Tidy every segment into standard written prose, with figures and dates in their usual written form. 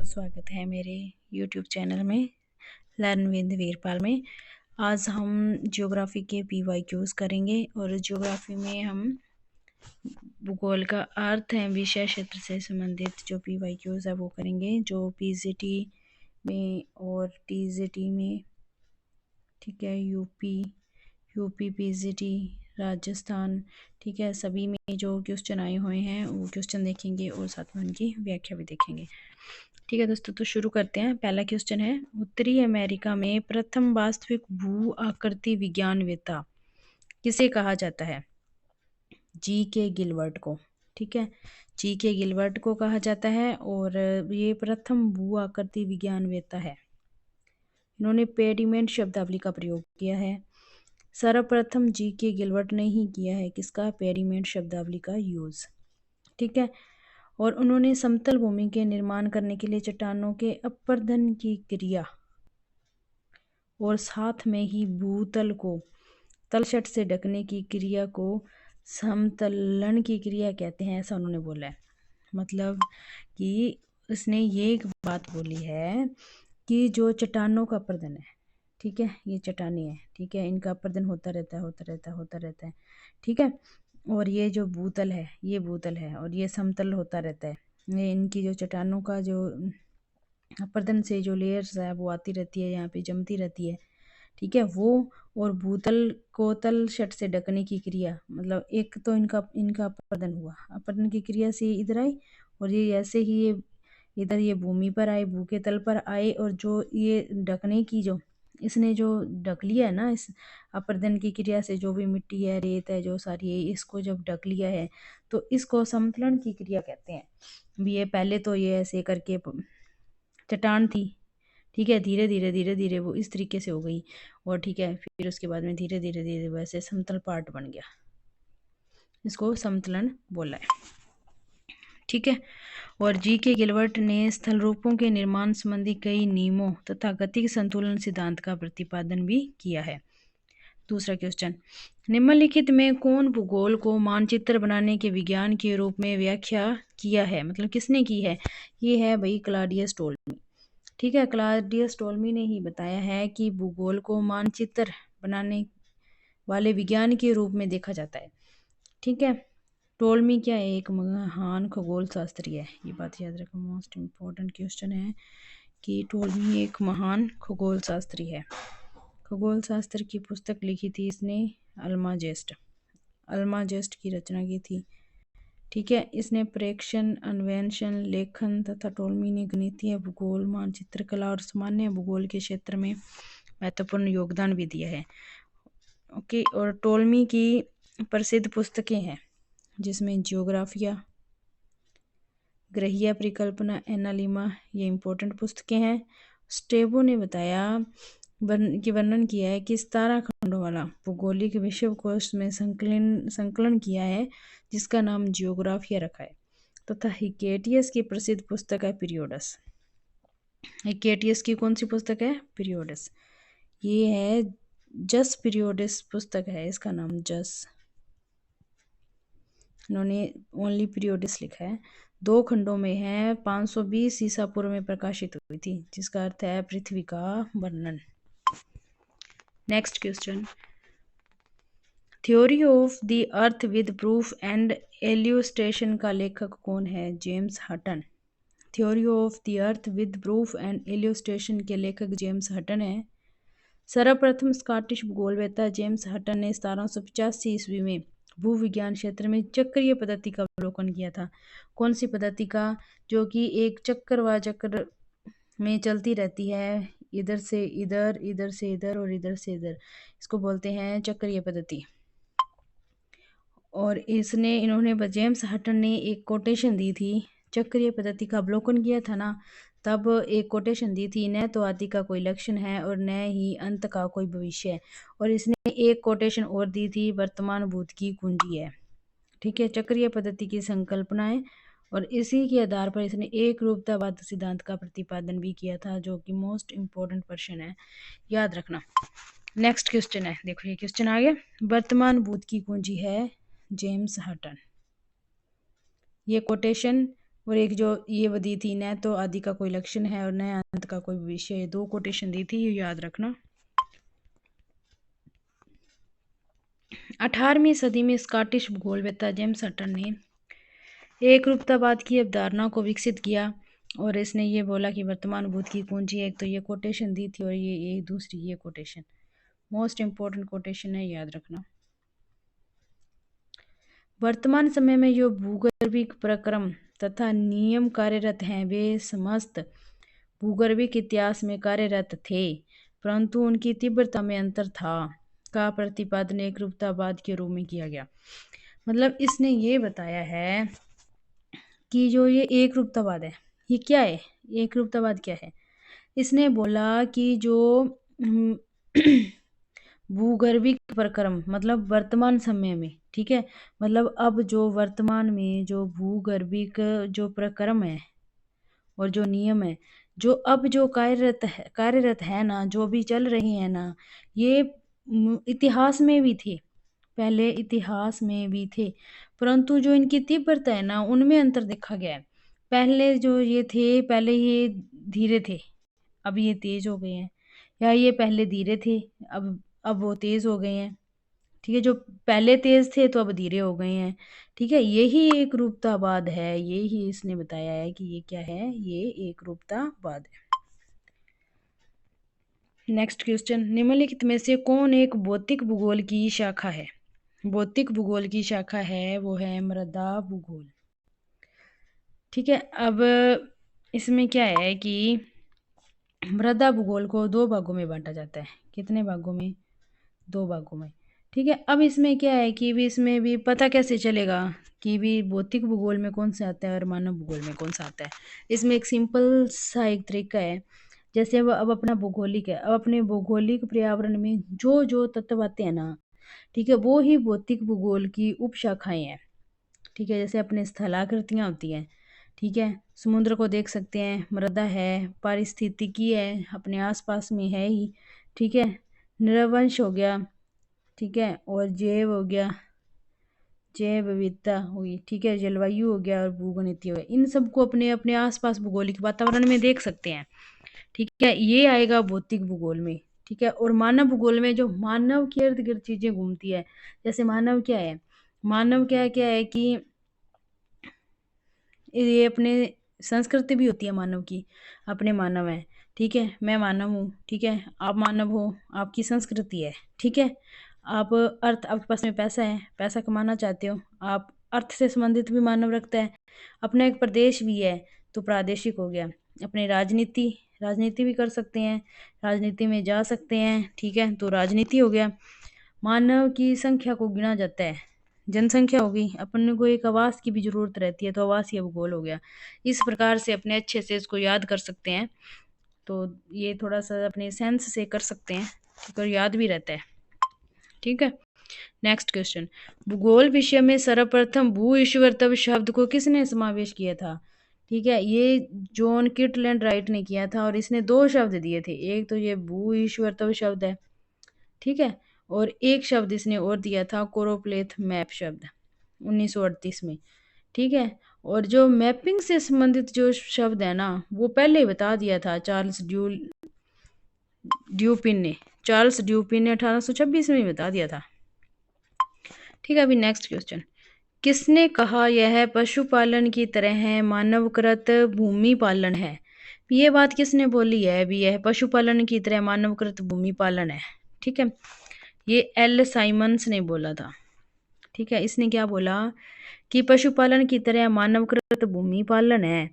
स्वागत है मेरे YouTube चैनल में लर्न विद वीरपाल में। आज हम ज्योग्राफी के PYQs करेंगे और ज्योग्राफी में हम भूगोल का अर्थ है विषय क्षेत्र से संबंधित जो PYQs है वो करेंगे, जो PGT में और TGT में, ठीक है, यूपी PGT राजस्थान, ठीक है, सभी में जो क्वेश्चन आए हुए हैं वो क्वेश्चन देखेंगे और साथ में उनकी व्याख्या भी देखेंगे। ठीक है दोस्तों, तो शुरू करते हैं। पहला क्वेश्चन है, उत्तरी अमेरिका में प्रथम वास्तविक भू आकृति विज्ञानवेत्ता किसे कहा जाता है? G.K. गिलबर्ट को। ठीक है, G.K. गिलबर्ट को कहा जाता है और ये प्रथम भू आकृति विज्ञानवेत्ता है। इन्होंने पेडिमेंट शब्दावली का प्रयोग किया है। सर्वप्रथम G.K. गिलबर्ट ने ही किया है किसका? पेडिमेंट शब्दावली का यूज। ठीक है, और उन्होंने समतल भूमि के निर्माण करने के लिए चट्टानों के अपरदन की क्रिया और साथ में ही भूतल को तलछट से ढकने की क्रिया को समतलन की क्रिया कहते हैं, ऐसा उन्होंने बोला है। मतलब कि उसने ये एक बात बोली है कि जो चट्टानों का अपरदन है, ठीक है, ये चट्टानी है, ठीक है, इनका अपरदन होता रहता है, ठीक है, और ये जो भूतल है ये भूतल है और ये समतल होता रहता है। ये इनकी जो चट्टानों का जो अपरदन से जो लेयर्स है वो आती रहती है, यहाँ पे जमती रहती है, ठीक है, वो और भूतल को तलछट से ढकने की क्रिया, मतलब एक तो इनका अपरदन हुआ, अपरदन की क्रिया से इधर आई और ये ऐसे ही ये इधर ये भूमि पर आए, भू के तल पर आए, और जो ये ढकने की जो इसने जो ढक लिया है ना, इस अपरदन की क्रिया से जो भी मिट्टी है, रेत है, जो सारी है, इसको जब ढक लिया है तो इसको समतलन की क्रिया कहते हैं। भी ये पहले तो ये ऐसे करके चट्टान थी, ठीक है, धीरे धीरे वो इस तरीके से हो गई और ठीक है, फिर उसके बाद में धीरे धीरे वैसे समतल पार्ट बन गया, इसको समतलन बोला है। ठीक है, और G.K. गिलबर्ट ने स्थल रूपों के निर्माण संबंधी कई नियमों तथा गतिक संतुलन सिद्धांत का प्रतिपादन भी किया है। दूसरा क्वेश्चन, निम्नलिखित में कौन भूगोल को मानचित्र बनाने के विज्ञान के रूप में व्याख्या किया है? मतलब किसने की है? ये है भाई क्लॉडियस टोल्मी। ठीक है, क्लॉडियस टोल्मी ने ही बताया है कि भूगोल को मानचित्र बनाने वाले विज्ञान के रूप में देखा जाता है। ठीक है, टोल्मी क्या है? एक महान खगोल शास्त्री है, ये बात याद रखो, मोस्ट इम्पोर्टेंट क्वेश्चन है कि टोल्मी एक महान खगोल शास्त्री है। खगोल शास्त्र की पुस्तक लिखी थी इसने अल्माजेस्ट की रचना की थी। ठीक है, इसने प्रेक्षण, अन्वेषण, लेखन तथा टोल्मी ने गणितीय भूगोल, मानचित्र कला और सामान्य भूगोल के क्षेत्र में महत्वपूर्ण योगदान भी दिया है। ओके, और टोल्मी की प्रसिद्ध पुस्तकें हैं जिसमें जियोग्राफिया, ग्रहीय परिकल्पना, एनालिमा, ये इम्पोर्टेंट पुस्तकें हैं। स्टेबो ने बताया कि वर्णन किया है कि 17 खंडों वाला भौगोलिक विश्वकोश में संकलन किया है जिसका नाम जियोग्राफिया रखा है, तथा हिकेटियस की प्रसिद्ध पुस्तक है पीरियोडस। हिकेटियस की कौन सी पुस्तक है? पीरियोडस। ये है जस पीरियोडस पुस्तक है, इसका नाम जस, इन्होंने ओनली पीरियोडिस लिखा है। 2 खंडों में है, 520 ईसा पूर्व में प्रकाशित हुई थी, जिसका अर्थ है पृथ्वी का वर्णन। Next question, theory of the earth with proof and illustration का लेखक कौन है? James Hutton. Theory of the earth with proof and illustration के लेखक जेम्स हटन है। सर्वप्रथम स्कॉटिश भूगोलवेत्ता जेम्स हटन ने 1785 ईस्वी में भूविज्ञान क्षेत्र में चक्रीय पद्धति का अवलोकन किया था। कौन सी पद्धति का? जो कि एक चक्र में चलती रहती है, इधर से इधर, इधर से इधर और इधर से इधर, इसको बोलते हैं चक्रीय पद्धति। और इन्होंने जेम्स हटन ने एक कोटेशन दी थी, चक्रीय पद्धति का अवलोकन किया था ना, तब एक कोटेशन दी थी, न तो आदि का कोई लक्षण है और न ही अंत का कोई भविष्य है। और इसने एक कोटेशन और दी थी, वर्तमान भूत की कुंजी है। ठीक है, चक्रीय पद्धति की संकल्पना है और इसी के आधार पर इसने एक रूपतावाद सिद्धांत का प्रतिपादन भी किया था, जो कि मोस्ट इम्पोर्टेंट क्वेश्चन है, याद रखना। नेक्स्ट क्वेश्चन है, देखो ये क्वेश्चन आ गया, वर्तमान भूत की कुंजी है जेम्स हटन। ये कोटेशन और एक जो ये वो दी थी, न तो आदि का कोई लक्षण है और न अंत का कोई विषय, ये 2 कोटेशन दी थी, ये याद रखना। 18वीं सदी में स्कॉटिश भूगोलवेत्ता जेम्स हटन ने एक रूपतावाद की अवधारणा को विकसित किया और इसने ये बोला कि वर्तमान भूत की कुंजी, एक तो ये कोटेशन दी थी और ये दूसरी ये कोटेशन मोस्ट इम्पोर्टेंट कोटेशन है, याद रखना। वर्तमान समय में जो भूगर्भिक प्रक्रम तथा नियम कार्यरत हैं वे समस्त भूगर्भिक इतिहास में कार्यरत थे, परंतु उनकी तीव्रता में अंतर था का प्रतिपादन एक रूपतावाद के रूप में किया गया। मतलब इसने ये बताया है कि जो ये एक रूपतावाद है, ये क्या है, एक रूपतावाद क्या है। इसने बोला कि जो भूगर्भिक प्रक्रम मतलब वर्तमान समय में, ठीक है, मतलब अब जो वर्तमान में जो भूगर्भिक जो प्रक्रम है और जो नियम है, जो अब जो कार्यरत है ना, जो भी चल रही है ना, ये इतिहास में भी थे, पहले इतिहास में भी थे, परंतु जो इनकी तीव्रता है ना, उनमें अंतर देखा गया है। पहले जो ये थे, पहले ये धीरे थे, अब ये तेज हो गए हैं, या ये पहले धीरे थे, अब वो तेज हो गए हैं, ठीक है, जो पहले तेज थे तो अब धीरे हो गए हैं, ठीक है, यही एक रूपतावाद है, यही इसने बताया है कि ये क्या है, ये एक रूपतावाद है। नेक्स्ट क्वेश्चन, निम्नलिखित में से कौन एक भौतिक भूगोल की शाखा है। भौतिक भूगोल की शाखा है वो है मृदा भूगोल, ठीक है। अब इसमें क्या है कि मृदा भूगोल को 2 भागों में बांटा जाता है। कितने भागों में? 2 भागों में, ठीक है। अब इसमें क्या है कि भी इसमें भी पता कैसे चलेगा कि भी भौतिक भूगोल में कौन सा आता है और मानव भूगोल में कौन सा आता है। इसमें एक सिंपल सा एक तरीका है, जैसे अब अपना भौगोलिक है, अब अपने भौगोलिक पर्यावरण में जो जो तत्व आते हैं ना, ठीक है, वो ही भौतिक भूगोल की उपशाखाएं हैं, ठीक है। जैसे अपने स्थलाकृतियाँ होती हैं, ठीक है, समुद्र को देख सकते हैं, मृदा है, पारिस्थितिकी है, अपने आसपास में है ही, ठीक है, नृवंश हो गया, ठीक है, और जैव हो गया, जैव विविधता हुई, ठीक है, जलवायु हो गया और भूगणितीय हो गया। इन सबको अपने अपने आसपास भौगोलिक वातावरण में देख सकते हैं, ठीक है, ये आएगा भौतिक भूगोल में, ठीक है। और मानव भूगोल में जो मानव के इर्द गिर्द चीजें घूमती है, जैसे मानव क्या है, मानव क्या है कि ये अपने संस्कृति भी होती है मानव की, अपने मानव है, ठीक है, मैं मानव हूँ, ठीक है, आप मानव हो, आपकी संस्कृति है, ठीक है। आप आपके पास में पैसा है, पैसा कमाना चाहते हो, आप अर्थ से संबंधित भी मानव रखता है। अपना एक प्रदेश भी है तो प्रादेशिक हो गया। अपने राजनीति भी कर सकते हैं, राजनीति में जा सकते हैं, ठीक है, तो राजनीति हो गया। मानव की संख्या को गिना जाता है, जनसंख्या हो गई, अपन को एक आवास की भी जरूरत रहती है तो आवासीय भूगोल हो गया। इस प्रकार से अपने अच्छे से इसको याद कर सकते हैं, तो ये थोड़ा सा अपने सेंस से कर सकते हैं, ठीक है, याद भी रहता है, ठीक है। नेक्स्ट क्वेश्चन, भूगोल विषय में सर्वप्रथम भू ईश्वरत्व शब्द को किसने समावेश किया था, ठीक है, ये जॉन किटलैंड राइट ने किया था और इसने 2 शब्द दिए थे, एक तो ये भू ईश्वरत्व शब्द है, ठीक है, और एक शब्द इसने और दिया था कोरोप्लेथ मैप शब्द 1938 में, ठीक है। और जो मैपिंग से संबंधित जो शब्द है ना, वो पहले ही बता दिया था चार्ल्स ड्यूपिन ने 1826 में ही बता दिया था, ठीक है। अभी नेक्स्ट क्वेश्चन, किसने कहा यह पशुपालन की तरह है मानवकृत भूमि पालन है। ये बात किसने बोली है भी, यह पशुपालन की तरह मानवकृत भूमि पालन है, ठीक है, ये एल साइमंस ने बोला था, ठीक है। इसने क्या बोला कि पशुपालन की तरह मानवकृत भूमि पालन है।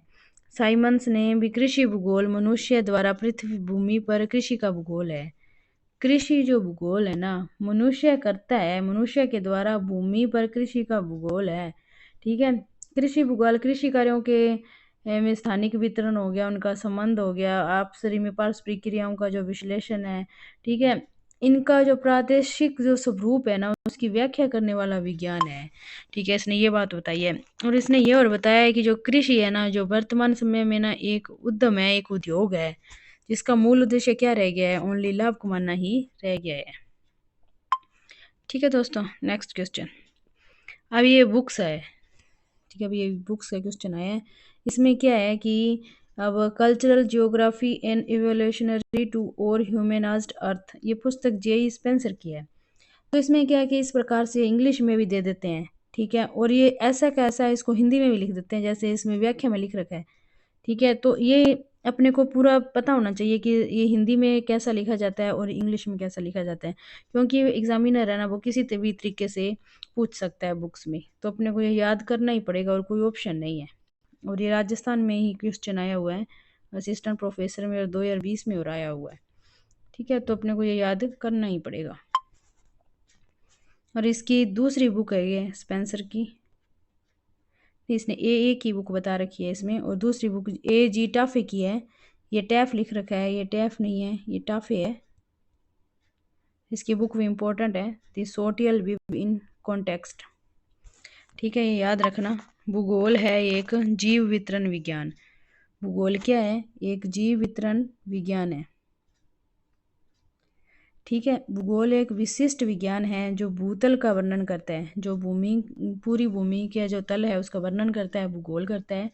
साइमंस ने भी कृषि भूगोल मनुष्य द्वारा पृथ्वी भूमि पर कृषि का भूगोल है। कृषि जो भूगोल है ना, मनुष्य करता है, मनुष्य के द्वारा भूमि पर कृषि का भूगोल है, ठीक है। कृषि भूगोल कृषि कार्यों के में स्थानिक वितरण हो गया, उनका संबंध हो गया, आपसी में पारस्परिक क्रियाओं का जो विश्लेषण है, ठीक है, इनका जो प्रादेशिक जो स्वरूप है ना, उसकी व्याख्या करने वाला विज्ञान है, ठीक है। इसने ये बात बताई है और इसने ये और बताया है कि जो कृषि है ना, जो वर्तमान समय में ना एक उद्यम है, एक उद्योग है, जिसका मूल उद्देश्य क्या रह गया है, ओनली लाभ कमाना ही रह गया है, ठीक है दोस्तों। नेक्स्ट क्वेश्चन, अब ये बुक्स है, ठीक है, अभी ये बुक्स का क्वेश्चन आया है, इसमें क्या है कि अब cultural geography and evolutionary to और ह्यूमनाइज्ड अर्थ, ये पुस्तक जे स्पेंसर की है। तो इसमें क्या है कि इस प्रकार से इंग्लिश में भी दे देते हैं, ठीक है, और ये ऐसा कैसा है इसको हिंदी में भी लिख देते हैं, जैसे इसमें व्याख्या में लिख रखा है, ठीक है। तो ये अपने को पूरा पता होना चाहिए कि ये हिंदी में कैसा लिखा जाता है और इंग्लिश में कैसा लिखा जाता है, क्योंकि एग्जामिनर है ना, वो किसी भी तरीके से पूछ सकता है बुक्स में, तो अपने को ये याद करना ही पड़ेगा और कोई ऑप्शन नहीं है। और ये राजस्थान में ही क्वेश्चन आया हुआ है, असिस्टेंट प्रोफेसर में, और 2020 में और आया हुआ है, ठीक है, तो अपने को ये याद करना ही पड़ेगा। और इसकी दूसरी बुक है ये स्पेंसर की, इसने ए की बुक बता रखी है इसमें, और दूसरी बुक ए जी टाफे की है। ये टैफ लिख रखा है, ये टैफ नहीं है, ये टाफे है। इसकी बुक भी इम्पोर्टेंट है, द सोटियल व्यू इन कॉन्टेक्स्ट, ठीक है, ये याद रखना। भूगोल है एक जीव वितरण विज्ञान। भूगोल क्या है? एक जीव वितरण विज्ञान है, ठीक है। भूगोल एक विशिष्ट विज्ञान है जो भूतल का वर्णन करता है, जो भूमि, पूरी भूमि के जो तल है उसका वर्णन करता है, भूगोल करता है।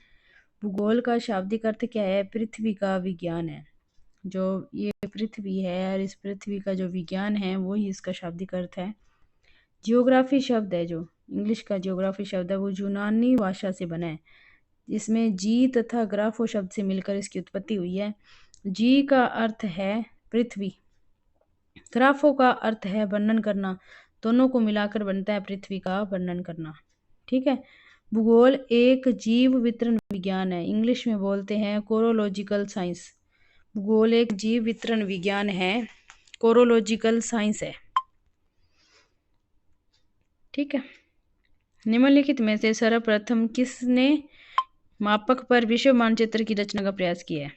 भूगोल का शाब्दिक अर्थ क्या है? पृथ्वी का विज्ञान है। जो ये पृथ्वी है और इस पृथ्वी का जो विज्ञान है वो ही इसका शाब्दिक अर्थ है। जियोग्राफी शब्द है, जो इंग्लिश का जियोग्राफी शब्द है, वो यूनानी भाषा से बना है। इसमें जी तथा ग्राफो शब्द से मिलकर इसकी उत्पत्ति हुई है। जी का अर्थ है पृथ्वी, ग्राफो का अर्थ है वर्णन करना, दोनों को मिलाकर बनता है पृथ्वी का वर्णन करना, ठीक है। भूगोल एक जीव वितरण विज्ञान है, इंग्लिश में बोलते हैं कोरोलॉजिकल साइंस। भूगोल एक जीव वितरण विज्ञान है, कोरोलॉजिकल साइंस है, ठीक है। निम्नलिखित में से सर्वप्रथम किसने मापक पर विश्व मानचित्र की रचना का प्रयास किया है?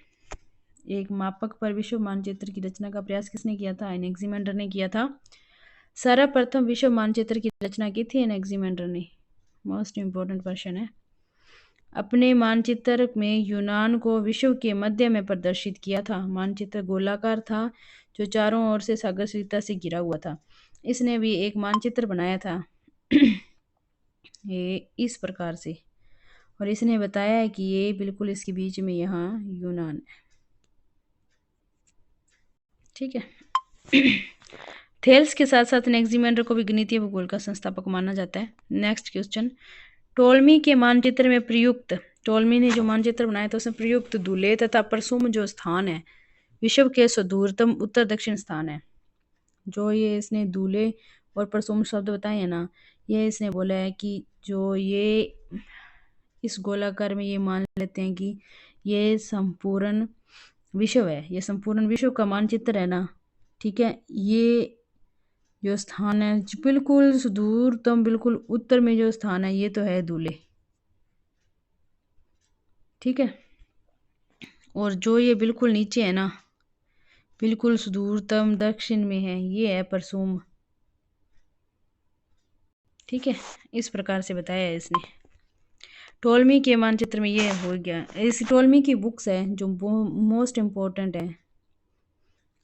एक मापक पर विश्व मानचित्र की रचना का प्रयास किसने किया था? एनेक्सिमेंडर ने किया था। सर्वप्रथम विश्व मानचित्र की रचना की थी एनेक्सिमेंडर ने। मोस्ट इंपोर्टेंट क्वेश्चन है। अपने मानचित्र में यूनान को विश्व के मध्य में प्रदर्शित किया था। मानचित्र गोलाकार था जो चारों ओर से सागर सरिता से घिरा हुआ था। इसने भी एक मानचित्र बनाया था ये इस प्रकार से, और इसने बताया है कि ये बिल्कुल इसके बीच में यहाँ यूनान है, ठीक है। थेल्स के साथ साथ एनेक्सिमेंडर को भी गणितीय भूगोल का संस्थापक माना जाता है। नेक्स्ट क्वेश्चन, टोलमी के मानचित्र में प्रयुक्त, टोलमी ने जो मानचित्र बनाया था उसमें प्रयुक्त दूले तथा परसुम जो स्थान है विश्व के सुदूरतम उत्तर दक्षिण स्थान है। जो ये इसने दूले और परसुम शब्द बताए हैं ना, ये इसने बोला है कि जो ये इस गोलाकार में ये मान लेते हैं कि ये संपूर्ण विश्व है, ये संपूर्ण विश्व का मानचित्र है ना, ठीक है। ये जो स्थान है बिल्कुल सुदूरतम, बिल्कुल उत्तर में जो स्थान है ये तो है दूले, ठीक है। और जो ये बिल्कुल नीचे है ना, बिल्कुल सुदूरतम दक्षिण में है, ये है परसुम, ठीक है। इस प्रकार से बताया है इसने। टोलमी के मानचित्र में ये हो गया। इस टोलमी की बुक्स है जो मोस्ट इम्पोर्टेंट है,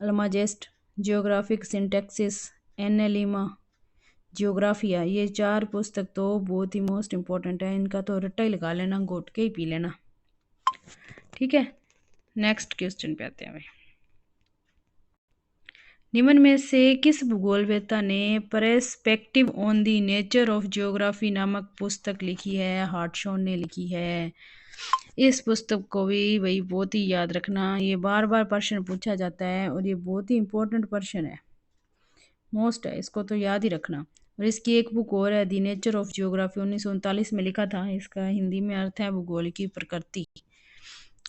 अल्माजेस्ट, जियोग्राफिक सिंटैक्सिस, एनालिमा, जियोग्राफिया, ये चार पुस्तक तो बहुत ही मोस्ट इम्पोर्टेंट है, इनका तो रट्टा ही लगा लेना, घोट के ही पी लेना, ठीक है। नेक्स्ट क्वेश्चन पे आते हैं भाई। निम्न में से किस भूगोलवेत्ता ने perspective on the nature of geography नामक पुस्तक लिखी है? हार्टशॉन ने लिखी है। इस पुस्तक को भी भाई बहुत ही याद रखना, ये बार बार प्रश्न पूछा जाता है और ये बहुत ही इंपॉर्टेंट प्रश्न है, मोस्ट है, इसको तो याद ही रखना। और इसकी एक बुक और है, द नेचर ऑफ जियोग्राफी, 1939 में लिखा था। इसका हिंदी में अर्थ है भूगोल की प्रकृति,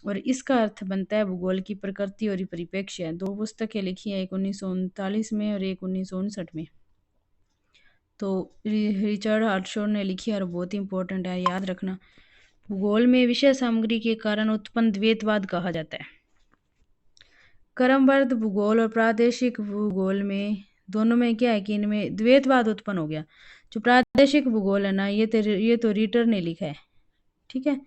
और इसका अर्थ बनता है भूगोल की प्रकृति और परिप्रेक्ष्य। दो पुस्तकें लिखी है, एक 1939 में और एक 1959 में। तो रिचर्ड हार्टशॉन ने लिखी है और बहुत ही इंपॉर्टेंट है, याद रखना। भूगोल में विषय सामग्री के कारण उत्पन्न द्वैतवाद कहा जाता है। क्रमबद्ध भूगोल और प्रादेशिक भूगोल में दोनों में क्या है कि इनमें द्वैतवाद उत्पन्न हो गया। जो प्रादेशिक भूगोल है ना, ये तो रीटर ने लिखा है, ठीक है।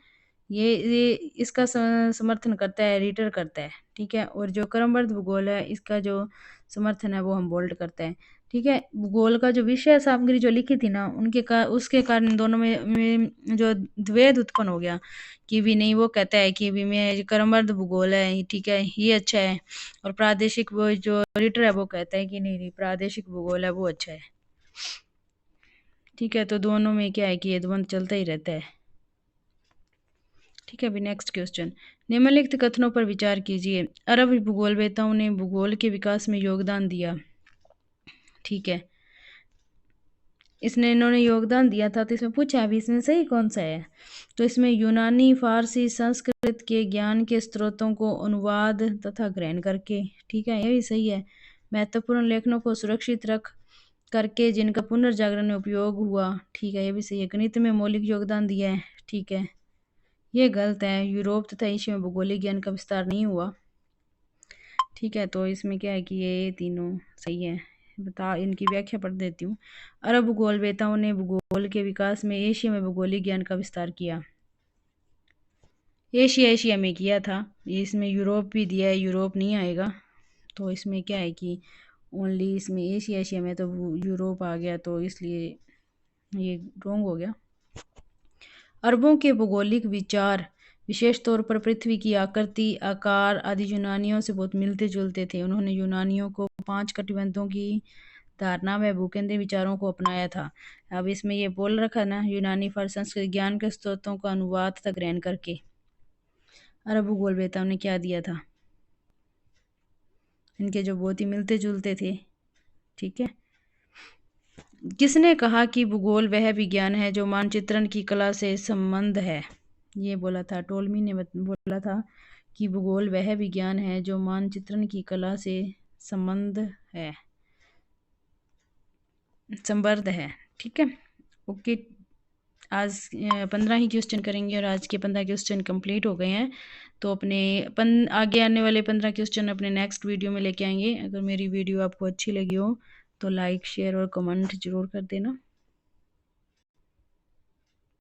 ये इसका समर्थन करता है, रीटर करता है, ठीक है। और जो क्रमबद्ध भूगोल है इसका जो समर्थन है वो हम बोल्ड करते हैं, ठीक है। भूगोल का जो विषय सामग्री जो लिखी थी ना उसके कारण दोनों में जो द्वैध उत्पन्न हो गया कि भी नहीं, वो कहता है कि भी मैं क्रमबद्ध भूगोल है, ठीक है, ये अच्छा है, और प्रादेशिक वो जो रीडर है वो कहता है कि नहीं नहीं प्रादेशिक भूगोल है वो अच्छा है। ठीक है, तो दोनों में क्या है कि ये द्वंद चलता ही रहता है। ठीक है, अभी नेक्स्ट क्वेश्चन, निम्नलिखित कथनों पर विचार कीजिए। अरब भूगोलवेताओं ने भूगोल के विकास में योगदान दिया। ठीक है, इन्होंने योगदान दिया था, तो इसमें पूछा अभी इसमें सही कौन सा है, तो इसमें यूनानी, फारसी, संस्कृत के ज्ञान के स्रोतों को अनुवाद तथा ग्रहण करके। ठीक है, ये भी सही है। महत्वपूर्ण लेखनों को सुरक्षित रख करके जिनका पुनर्जागरण में उपयोग हुआ। ठीक है, ये भी सही है। गणित में मौलिक योगदान दिया है। ठीक है, ये गलत है। यूरोप तथा एशिया में भूगोलिक ज्ञान का विस्तार नहीं हुआ। ठीक है, तो इसमें क्या है कि ये तीनों सही है। बता इनकी व्याख्या पढ़ देती हूँ। अरब भूगोलवेताओं ने भूगोल के विकास में एशिया में भूगोलिक ज्ञान का विस्तार किया। एशिया में किया था। इसमें यूरोप भी दिया है, यूरोप नहीं आएगा, तो इसमें क्या है कि ओनली इसमें एशिया में तो यूरोप आ गया, तो इसलिए ये रॉन्ग हो गया। अरबों के भौगोलिक विचार विशेष तौर पर पृथ्वी की आकृति, आकार आदि यूनानियों से बहुत मिलते जुलते थे। उन्होंने यूनानियों को 5 कटिबंधों की धारणा व भूकेंद्रीय विचारों को अपनाया था। अब इसमें ये बोल रखा ना, यूनानी फर संस्कृत ज्ञान के स्रोतों का अनुवाद तथा ग्रहण करके। अरब भूगोलवेताओं ने क्या दिया था, इनके जो बहुत ही मिलते जुलते थे। ठीक है, किसने कहा कि भूगोल वह विज्ञान है जो मानचित्रण की कला से संबंध है। ये बोला था टोलमी ने, बोला था कि भूगोल वह विज्ञान है जो मानचित्रण की कला से संबंध है, संबद्ध है। ठीक है, ओके। आज 15 ही क्वेश्चन करेंगे और आज के 15 क्वेश्चन कंप्लीट हो गए हैं। तो अपने आगे आने वाले 15 क्वेश्चन अपने नेक्स्ट वीडियो में लेके आएंगे। अगर मेरी वीडियो आपको अच्छी लगी हो तो लाइक, शेयर और कमेंट जरूर कर देना।